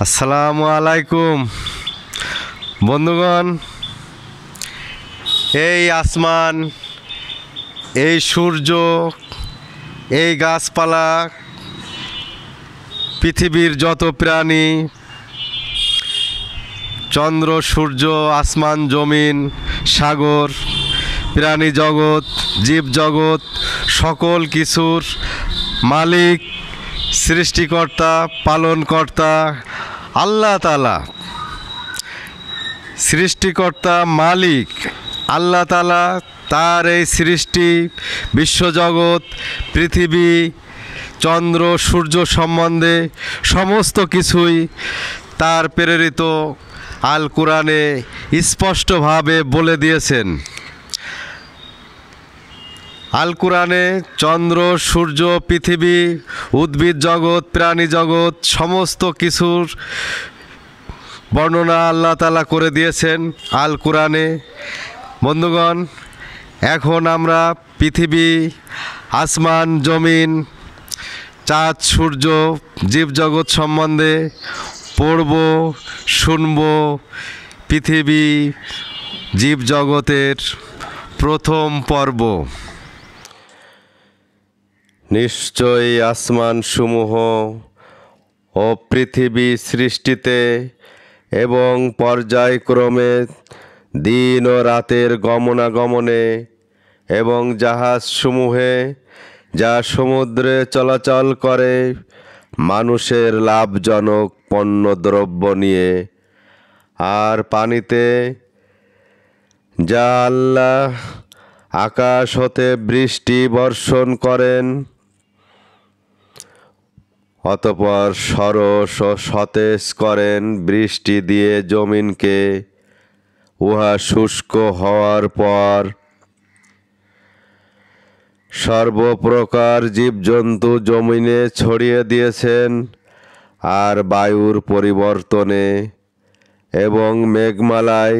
আসসালামু আলাইকুম বন্ধুগণ। এই আসমান, এই সূর্য, এই গাছপালা, পৃথিবীর যত প্রাণী, চন্দ্র সূর্য, আসমান জমিন, সাগর, প্রাণী জগৎ, জীব জগৎ, সকল কিছুর মালিক, সৃষ্টিকর্তা, পালনকর্তা আল্লাহ তাআলা। সৃষ্টিকর্তা মালিক আল্লাহ তাআলা তার এই সৃষ্টি, বিশ্বজগৎ, পৃথিবী, চন্দ্র সূর্য সম্বন্ধে সমস্ত কিছুই তার প্রেরিত আল কোরআনে স্পষ্টভাবে বলে দিয়েছেন। আল কোরআনে চন্দ্র সূর্য, পৃথিবী, উদ্ভিদ জগৎ, প্রাণী জগৎ সমস্ত কিছুর বর্ণনা আল্লাহ তাআলা করে দিয়েছেন আল কোরআনে। বন্ধুগণ, এখন আমরা পৃথিবী, আসমান জমিন, চাঁদ সূর্য, জীবজগৎ সম্বন্ধে পড়ব, শুনব। পৃথিবী জীবজগতের প্রথম পর্ব। নিশ্চয়ই আসমান সমূহ ও পৃথিবী সৃষ্টিতে এবং পর্যায়ক্রমে দিন ও রাতের গমনাগমনে এবং জাহাজসমূহে যা সমুদ্রে চলাচল করে মানুষের লাভজনক পণ্যদ্রব্য নিয়ে, আর পানিতে যা আল্লাহ আকাশ হতে বৃষ্টি বর্ষণ করেন, অতঃপর সরস ও সতেজ করেন বৃষ্টি দিয়ে জমিনকে। উহা শুষ্ক হওয়ার পর সর্বপ্রকার জীবজন্তু জমিনে ছড়িয়ে দিয়েছেন। আর বায়ুর পরিবর্তনে এবং মেঘমালায়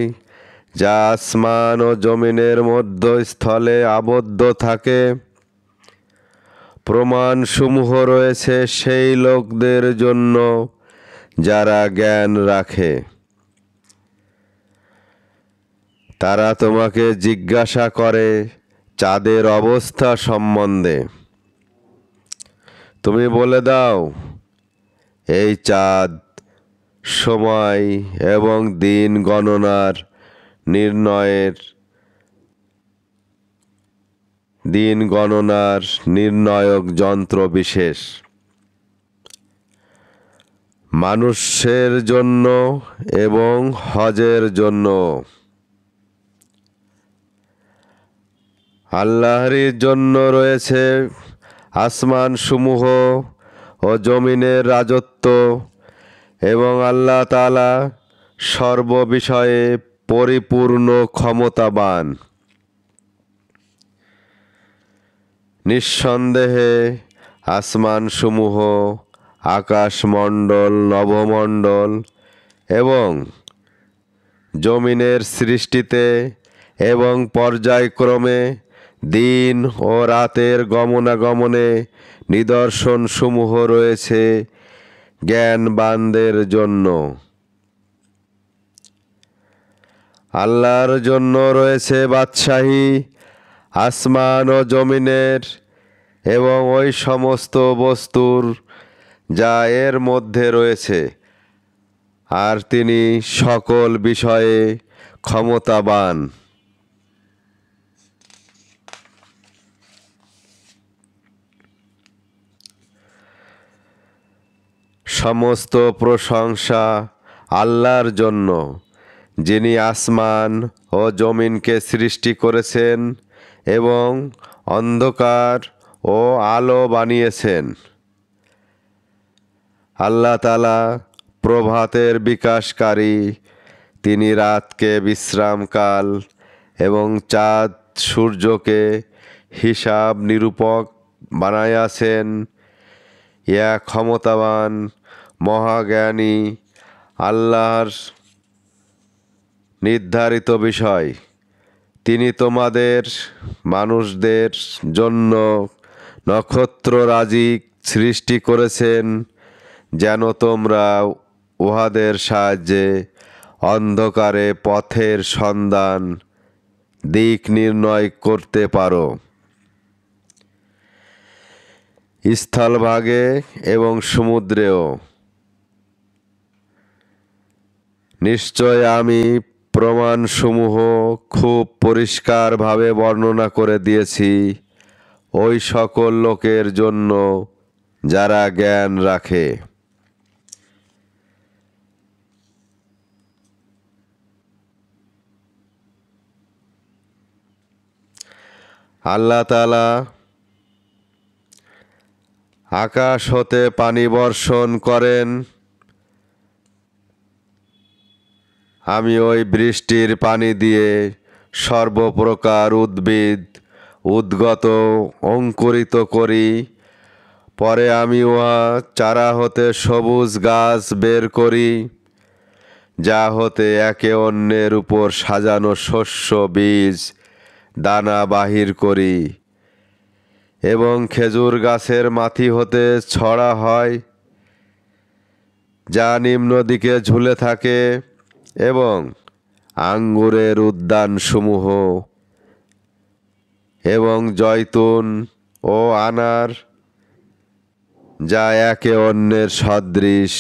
যা আসমান ও জমিনের মধ্যস্থলে আবদ্ধ থাকে প্রমাণসমূহ রয়েছে সেই লোকদের জন্য যারা জ্ঞান রাখে। তারা তোমাকে জিজ্ঞাসা করে চাঁদের অবস্থা সম্বন্ধে। তুমি বলে দাও, এই চাঁদ সময় এবং দিন গণনার নির্ণায়ক যন্ত্র বিশেষ, মানুষের জন্য এবং হজের জন্য। আল্লাহরই জন্য রয়েছে আসমান সমূহ ও জমিনের রাজত্ব, এবং আল্লাহ তাআলা সর্ববিষয়ে পরিপূর্ণ ক্ষমতাবান। নিঃসন্দেহে আসমানসমূহ, আকাশমণ্ডল, নভমণ্ডল এবং জমিনের সৃষ্টিতে এবং পর্যায়ক্রমে দিন ও রাতের গমনাগমনে নিদর্শনসমূহ রয়েছে জ্ঞানবানদের জন্য। আল্লাহর জন্য রয়েছে বাদশাহী আসমান ও জমিনের এবং ওই সমস্ত বস্তুর যা এর মধ্যে রয়েছে, আর তিনি সকল বিষয়ে ক্ষমতাবান। সমস্ত প্রশংসা আল্লাহর জন্য, যিনি আসমান ও জমিনকে সৃষ্টি করেছেন এবং অন্ধকার ও আলো বানিয়েছেন। আল্লাহ তাআলা প্রভাতের বিকাশকারী, তিনি রাতকে বিশ্রামকাল এবং চাঁদ সূর্যকে হিসাব নিরূপক বানাইয়াছেন। ইয়া ক্ষমতাবান মহাজ্ঞানী আল্লাহর নির্ধারিত বিষয়। তিনি তোমাদের মানুষদের জন্য নক্ষত্ররাজি সৃষ্টি করেছেন, যেন তোমরা উহাদের সাহায্যে অন্ধকারে পথের সন্ধান দিক নির্ণয় করতে পারো। স্থলভাগে এবং সমুদ্রেও নিশ্চয় আমি প্রমাণসমূহ খুব পরিষ্কারভাবে বর্ণনা করে দিয়েছি ওই সকল লোকের জন্য যারা জ্ঞান রাখে। আল্লাহ তাআলা আকাশ হতে পানি বর্ষণ করেন। আমি ওই বৃষ্টির পানি দিয়ে সর্বপ্রকার উদ্ভিদ উদ্গত অঙ্কুরিত করি। পরে আমি উহা চারা হতে সবুজ গাছ বের করি, যা হতে একে অন্যের উপর সাজানো শস্য বীজ দানা বাহির করি, এবং খেজুর গাছের মাথি হতে ছড়া হয়, যা নিম্ন দিকে ঝুলে থাকে, এবং আঙ্গুরের উদ্যানসমূহ এবং জয়তুন ও আনার, যা একে অন্যের সদৃশ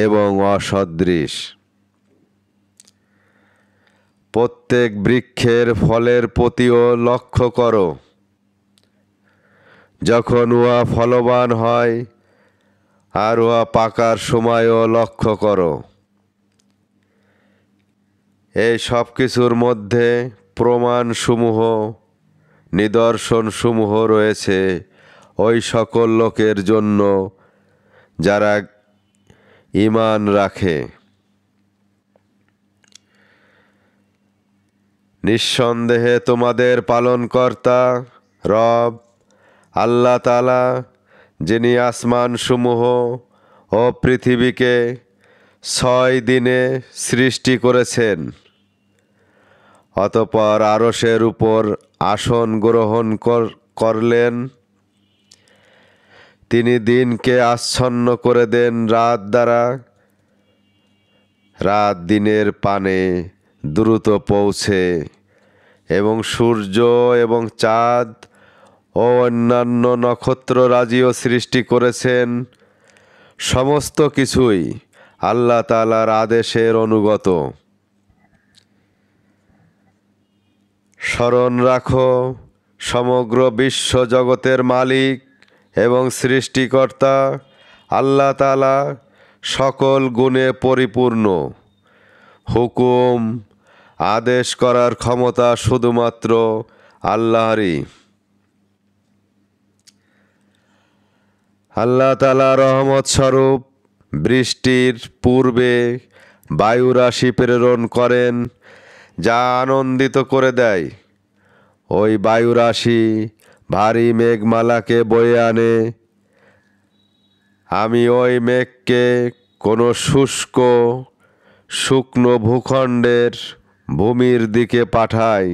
এবং অসদৃশ। প্রত্যেক বৃক্ষের ফলের প্রতিও লক্ষ্য করো। যখন উহা ফলবান হয় আর উহা পাকার সময়ও লক্ষ্য করো। এই সব কিছুর মধ্যে প্রমাণসমূহ নিদর্শনসমূহ রয়েছে ওই সকল লোকের জন্য যারা ঈমান রাখে। নিঃসন্দেহে তোমাদের পালনকর্তা রব আল্লাহ তাআলা, যিনি আসমানসমূহ ও পৃথিবীকে 6 দিনে সৃষ্টি করেছেন, অতঃপর আরশের উপর আসন গ্রহণ করলেন। তিনি দিনকে আচ্ছন্ন করে দেন রাত দ্বারা, রাত দিনের পানে দ্রুত পৌঁছে, এবং সূর্য এবং চাঁদ ও অন্যান্য নক্ষত্ররাজিও সৃষ্টি করেছেন। সমস্ত কিছুই আল্লাহ তাআলার আদেশের অনুগত। স্মরণ রাখো, সমগ্র বিশ্ব জগতের মালিক এবং সৃষ্টিকর্তা আল্লাহ তাআলা সকল গুণে পরিপূর্ণ। হুকুম আদেশ করার ক্ষমতা শুধুমাত্র আল্লাহরই। আল্লাহ তাআলা রহমত স্বরূপ বৃষ্টির পূর্বে বায়ুরাশি প্রেরণ করেন, যা আনন্দিত করে দেয়। ওই বায়ুরাশি ভারী মেঘমালাকে বয়ে আনে। আমি ওই মেঘকে কোনো শুকনো ভূখণ্ডের ভূমির দিকে পাঠাই।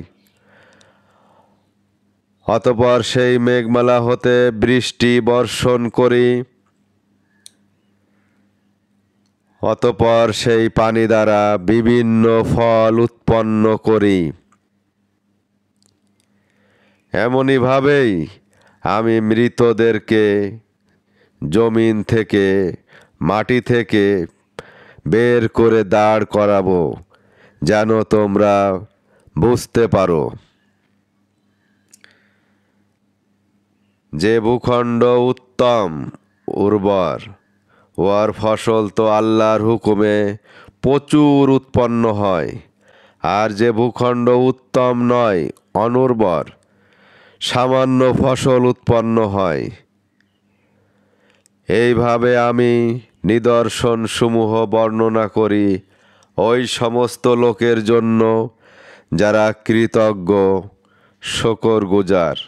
অতঃপর সেই মেঘমালা হতে বৃষ্টি বর্ষণ করি। অতঃপর সেই পানি দ্বারা বিভিন্ন ফল উৎপন্ন করি। এমনিভাবেই আমি মৃতদেরকে জমিন থেকে, মাটি থেকে বের করে দাঁড় করাবো, যেন তোমরা বুঝতে পারো। যে ভূখণ্ড উত্তম উর্বর, ওর ফসল তো আল্লাহর হুকুমে প্রচুর উৎপন্ন হয়। আর যে ভূখণ্ড উত্তম নয়, অনুর্বর, সামান্য ফসল উৎপন্ন হয়। এইভাবে আমি নিদর্শনসমূহ বর্ণনা করি ওই সমস্ত লোকের জন্য যারা কৃতজ্ঞ, শুকরগুজার।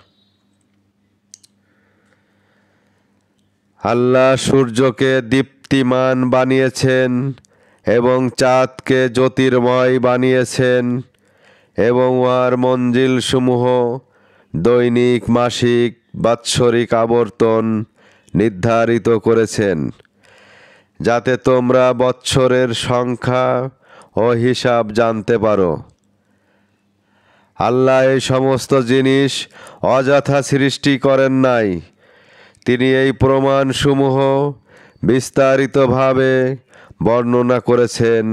আল্লাহ সূর্যকে দীপ্তিমান বানিয়েছেন এবং চাঁদকে জ্যোতির্ময় বানিয়েছেন, এবং উহার মঞ্জিলসমূহ দৈনিক, মাসিক, বাৎসরিক আবর্তন নির্ধারিত করেছেন, যাতে তোমরা বৎসরের সংখ্যা ও হিসাব জানতে পারো। আল্লাহ এই সমস্ত জিনিস অযথা সৃষ্টি করেন নাই। তিনি এই প্রমাণসমূহ বিস্তারিতভাবে বর্ণনা করেছেন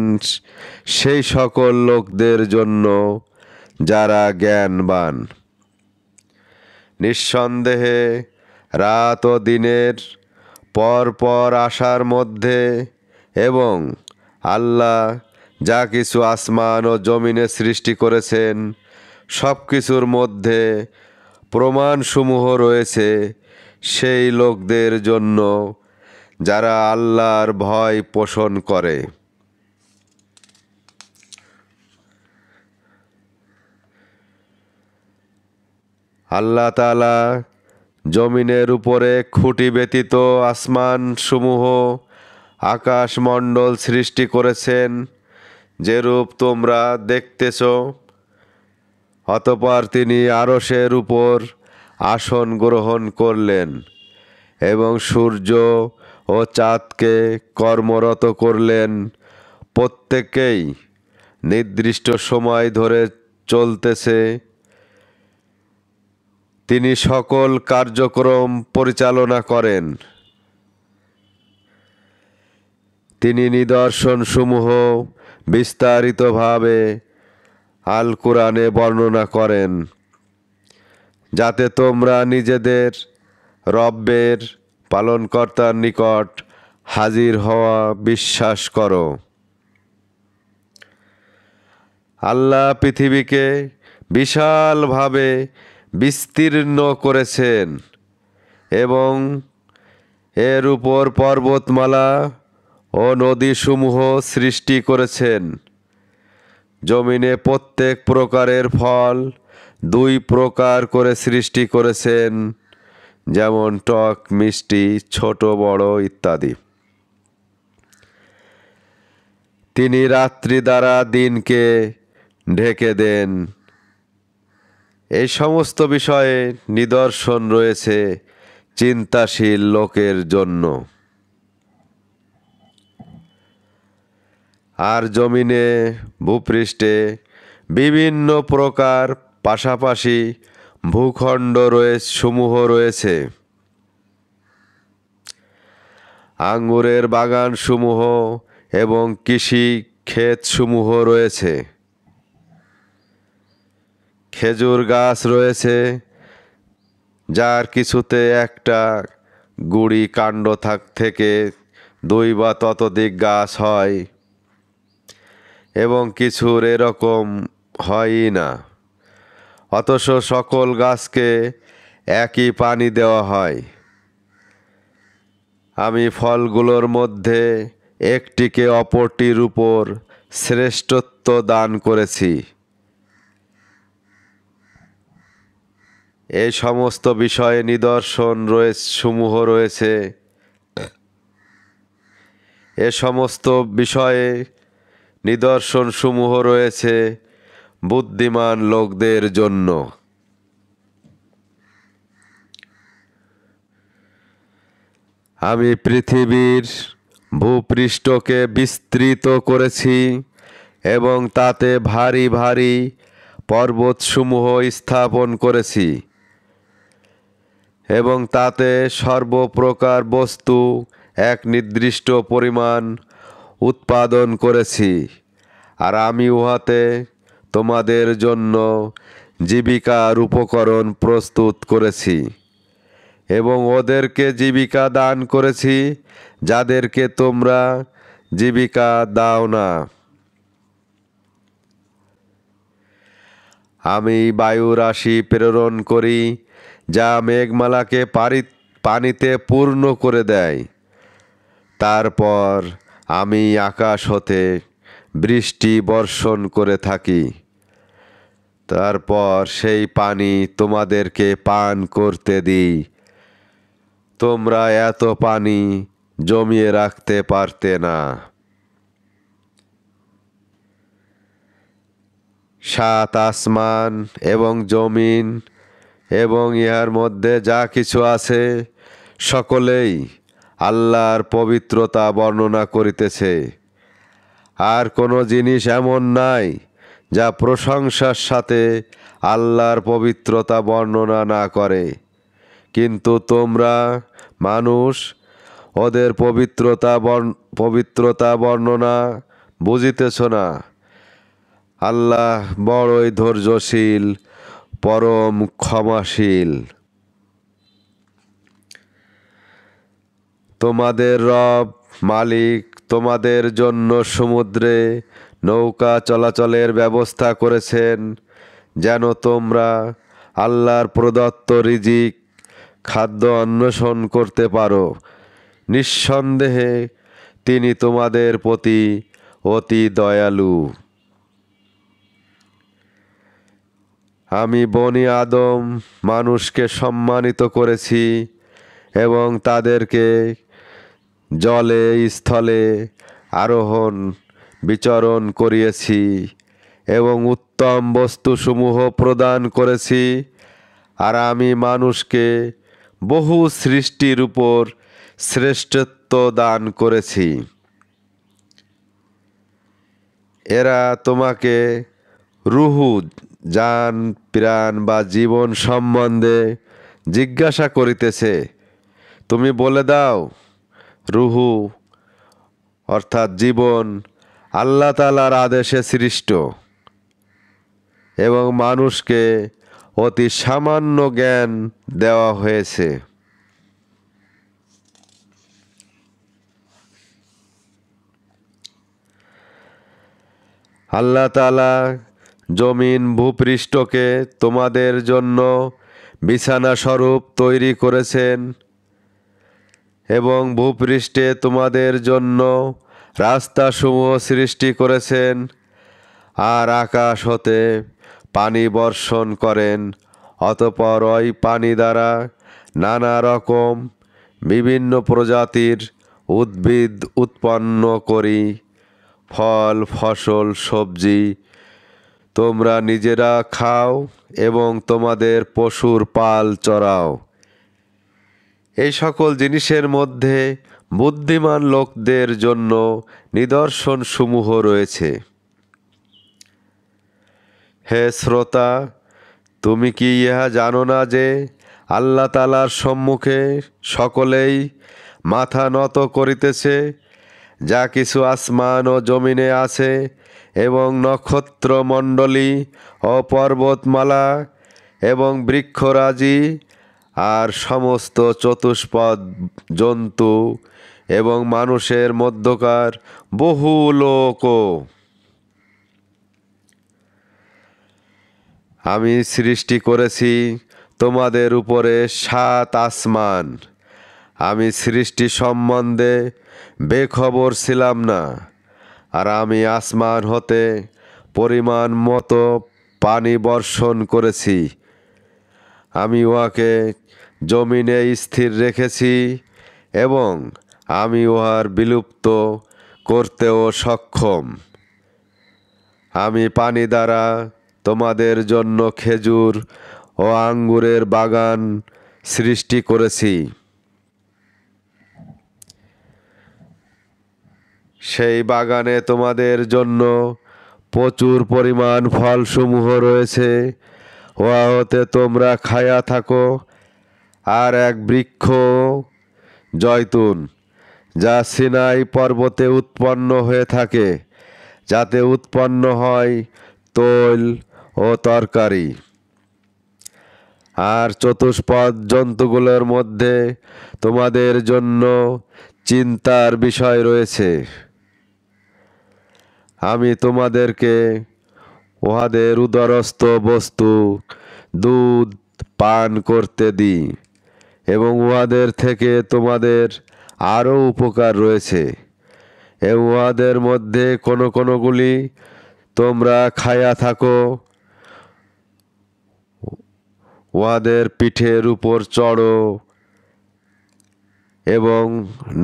সেই সকল লোকদের জন্য যারা জ্ঞানবান। নিঃসন্দেহে রাত ও দিনের পর পর আসার মধ্যে এবং আল্লাহ যা কিছু আসমান ও জমিনে সৃষ্টি করেছেন সব কিছুর মধ্যে প্রমাণসমূহ রয়েছে সেই লোকদের জন্য যারা আল্লাহর ভয় পোষণ করে। আল্লাহ তাআলা জমিনের উপরে খুঁটি ব্যতীত আসমানসমূহ আকাশমণ্ডল সৃষ্টি করেছেন যেরূপ তোমরা দেখতেছ। অতঃপর তিনি আরশের উপর আসন গ্রহণ করলেন এবং সূর্য ও চাঁদকে কর্মরত করলেন। প্রত্যেকেই নির্দিষ্ট সময় ধরে চলতেছে। তিনি সকল কার্যক্রম পরিচালনা করেন। তিনি নিদর্শনসমূহ বিস্তারিতভাবে আল কুরআনে বর্ণনা করেন যাতে তোমরা নিজেদের রব্বের পালনকর্তার নিকট হাজির হওয়া বিশ্বাস করো। আল্লাহ পৃথিবীকে বিশালভাবে বিস্তীর্ণ করেছেন এবং এর উপর পর্বতমালা ও নদীসমূহ সৃষ্টি করেছেন। জমিনে প্রত্যেক প্রকারের ফল 2 প্রকার করে সৃষ্টি করেছেন, যেমন টক, মিষ্টি, ছোট বড় ইত্যাদি। তিনি রাত্রি দ্বারা দিনকে ঢেকে দেন। এই সমস্ত বিষয়ে নিদর্শন রয়েছে চিন্তাশীল লোকের জন্য। আর জমিনে ভূপৃষ্ঠে বিভিন্ন প্রকার পাশাপাশি ভূখণ্ড সমূহ রয়েছে। আঙ্গুরের বাগানসমূহ এবং কৃষি ক্ষেতসমূহ রয়েছে। খেজুর গাছ রয়েছে যার কিছুতে একটা গুড়ি কাণ্ড থেকে 2 বা ততোধিক গাছ হয় এবং কিছুর এরকম হয়ই না। অথচ সকল গাছকে একই পানি দেওয়া হয়। আমি ফলগুলোর মধ্যে একটিকে অপরটির উপর শ্রেষ্ঠত্ব দান করেছি। এই সমস্ত বিষয়ে নিদর্শন সমূহ রয়েছে। এ সমস্ত বিষয়ে নিদর্শনসমূহ রয়েছে বুদ্ধিমান লোকদের জন্য। আমি পৃথিবীর ভূপৃষ্ঠকে বিস্তৃত করেছি এবং তাতে ভারী ভারী পর্বতসমূহ স্থাপন করেছি এবং তাতে সর্বপ্রকার বস্তু এক নির্দিষ্ট পরিমাণ উৎপাদন করেছি। আর আমি উহাতে তোমাদের জন্য জীবিকার উপকরণ প্রস্তুত করেছি এবং ওদেরকে জীবিকা দান করেছি যাদেরকে তোমরা জীবিকা দাও না। আমি বায়ু রাশি প্রেরণ করি যা মেঘমালাকে পানিতে পূর্ণ করে দেয়। তারপর আমি আকাশ হতে বৃষ্টি বর্ষণ করে থাকি। তারপর সেই পানি তোমাদেরকে পান করতে দিই। তোমরা এত পানি জমিয়ে রাখতে পারতে না। 7 আসমান এবং জমিন এবং ইহার মধ্যে যা কিছু আছে সকলেই আল্লাহর পবিত্রতা বর্ণনা করিতেছে। আর কোনো জিনিস এমন নাই যা প্রশংসার সাথে আল্লাহর পবিত্রতা বর্ণনা না করে। কিন্তু তোমরা মানুষ ওদের পবিত্রতা বর্ণনা বুঝিতেছ না। আল্লাহ বড়ই ধৈর্যশীল, পরম ক্ষমাশীল। তোমাদের রব মালিক তোমাদের জন্য সমুদ্রে নৌকা চলাচলের ব্যবস্থা করেছেন, যেন তোমরা আল্লাহর প্রদত্ত রিজিক খাদ্য অন্বেষণ করতে পারো। নিঃসন্দেহে তিনি তোমাদের প্রতি অতি দয়ালু। আমি বনি আদম মানুষকে সম্মানিত করেছি এবং তাদেরকে জলে স্থলে আরোহণ বিচরণ করিয়েছি এবং উত্তম বস্তুসমূহ প্রদান করেছি। আর আমি মানুষকে বহু সৃষ্টির উপর শ্রেষ্ঠত্ব দান করেছি। এরা তোমাকে রুহু, জান, প্রাণ বা জীবন সম্বন্ধে জিজ্ঞাসা করিতেছে। তুমি বলে দাও, রুহু অর্থাৎ জীবন আল্লাহ তাআলার আদেশে সৃষ্ট এবং মানুষকে অতি সামান্য জ্ঞান দেওয়া হয়েছে। আল্লাহ তাআলা জমিন ভূপৃষ্ঠকে তোমাদের জন্য বিছানা স্বরূপ তৈরি করেছেন এবং ভূপৃষ্ঠে তোমাদের জন্য রাস্তাসমূহ সৃষ্টি করেছেন। আর আকাশ হতে পানি বর্ষণ করেন, অতঃপর ওই পানি দ্বারা নানা রকম বিভিন্ন প্রজাতির উদ্ভিদ উৎপন্ন করি, ফল, ফসল, সবজি তোমরা নিজেরা খাও এবং তোমাদের পশুর পাল চরাও। এই সকল জিনিসের মধ্যে বুদ্ধিমান লোকদের জন্য নিদর্শন সমূহ রয়েছে। হে শ্রোতা, তুমি কি ইহা জানো না যে আল্লাহ তাআলার সম্মুখে সকলেই মাথা নত করিতেছে? যা কিছু আসমান ও জমিনে আছে এবং নক্ষত্রমণ্ডলী ও পর্বতমালা এবং বৃক্ষরাজি আর সমস্ত চতুষ্পদ জন্তু এবং মানুষের মধ্যকার বহু লোকও। আমি সৃষ্টি করেছি তোমাদের উপরে 7 আসমান। আমি সৃষ্টি সম্বন্ধে বেখবর ছিলাম না, আর আমি আসমান হতে পরিমাণ মতো পানি বর্ষণ করেছি। আমি উহাকে জমিনে স্থির রেখেছি এবং আমি উহার বিলুপ্ত করতেও সক্ষম। আমি পানি দ্বারা তোমাদের জন্য খেজুর ও আঙ্গুরের বাগান সৃষ্টি করেছি। সেই বাগানে তোমাদের জন্য প্রচুর পরিমাণ ফলসমূহ রয়েছে, উহা হতে তোমরা খায়া থাকো। আর এক বৃক্ষ জয়তুন, যা সিনাই পর্বতে উৎপন্ন হয়ে থাকে, যাতে উৎপন্ন হয় তৈল ও তরকারি। আর চতুষ্পদ জন্তুগুলোর মধ্যে তোমাদের জন্য চিন্তার বিষয় রয়েছে। আমি তোমাদেরকে উহাদের উদরস্থ বস্তু দুধ পান করতে দিই এবং উহাদের থেকে তোমাদের আরও উপকার রয়েছে এবং উহাদের মধ্যে কোনোগুলি তোমরা খায়া থাকো। উহাদের পিঠের উপর চড়ো এবং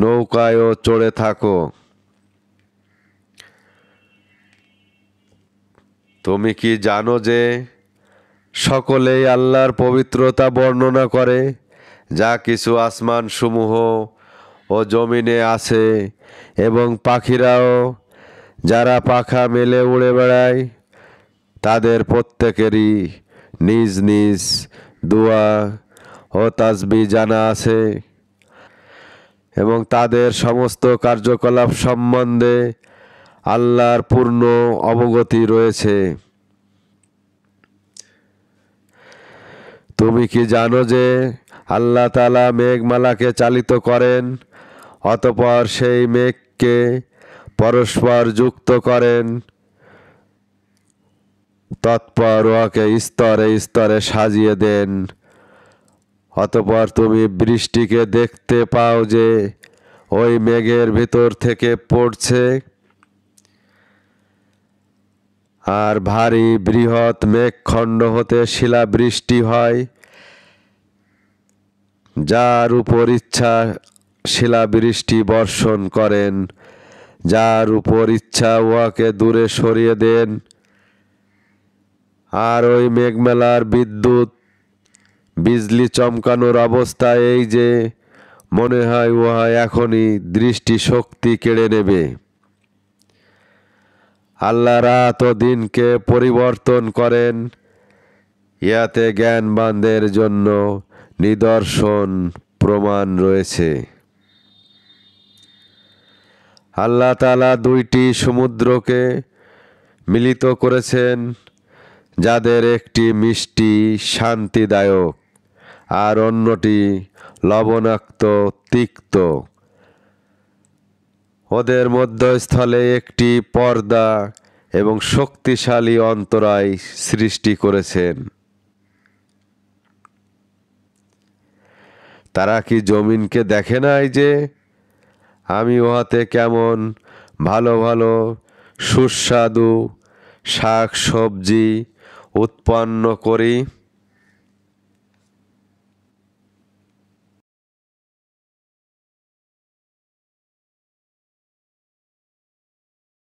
নৌকায়ও চড়ে থাকো। তুমি কি জানো যে সকলেই আল্লাহর পবিত্রতা বর্ণনা করে? যা কিছু আসমান সমূহ ও জমিনে আছে এবং পাখিরাও যারা পাখা মেলে উড়ে বেড়ায়, তাদের প্রত্যেকেরই নিজ নিজ দোয়া ও তাসবিহ জানা আছে এবং তাদের সমস্ত কার্যকলাপ সম্বন্ধে আল্লাহর পূর্ণ অবগতি রয়েছে। তুমি কি জানো যে আল্লাহ তাআলা মেঘমালাকে চালিত করেন, অতঃপর সেই মেঘকে পরস্পর যুক্ত করেন, তৎপর উহাকে স্তরে স্তরে সাজিয়ে দেন। অতঃপর তুমি বৃষ্টিকে দেখতে পাও যে ওই মেঘের ভিতর থেকে পড়ছে, আর ভারী বৃহৎ মেঘখণ্ড হতে শিলাবৃষ্টি হয়, যার উপর ইচ্ছা শিলাবৃষ্টি বর্ষণ করেন, যার উপর ইচ্ছা উহাকে দূরে সরিয়ে দেন। আর ওই মেঘমেলার বিদ্যুৎ বিজলি চমকানোর অবস্থা এই যে মনে হয় উহা এখনই দৃষ্টি শক্তি কেড়ে নেবে। আল্লাহ রাত ও দিনকে পরিবর্তন করেন, ইহাতে জ্ঞানবানদের জন্য নিদর্শন প্রমাণ রয়েছে। আল্লাহ তাআলা দুইটি সমুদ্রকে মিলিত করেছেন, যাদের একটি মিষ্টি শান্তিদায়ক আর অন্যটি লবণাক্ত তিক্ত। ওদের মধ্যস্থলে একটি পর্দা এবং শক্তিশালী অন্তরায় সৃষ্টি করেছেন। তারা কি জমিনকে দেখে নাই যে আমি উহাতে কেমন ভালো ভালো সুস্বাদু শাক সবজি উৎপন্ন করি?